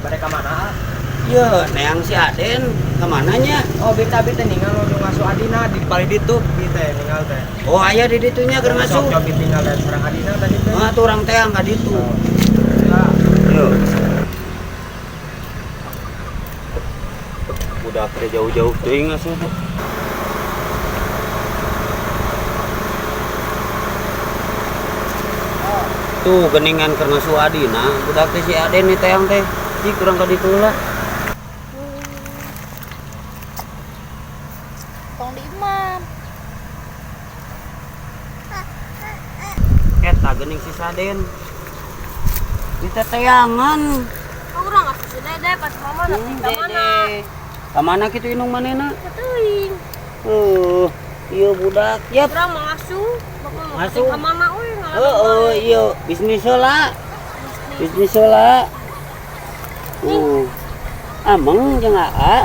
Mereka mana? Iya, neang si Aden kemananya? Oh, beta tinggal nu ngasuh Adina di balik ditu kita tinggal teh. Oh, aya di ditunya keur ngasuh. Sok tinggal dan serang Adina tadi teh. Ah, tuh orang teang ka ditu. Ya. Yo. Udah ke jauh-jauh teuing ngasuh. Tuh geningan keur ngasuh Adina, budak teh si Aden ni teang teh. Cik kurang ka ditu lah. Tong di imam. Eta geuning si Saden. Kita teangan. Urang atuh si Dede pas mama na tinggal mana. Kamana kitu inung manehna? Teuing. Iya budak. Yap. Urang mangasuh, bakal Ngasuh. ka mana euy Iya, bisnis heula. Bisnis heula. Ameng jeung aa.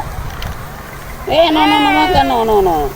No.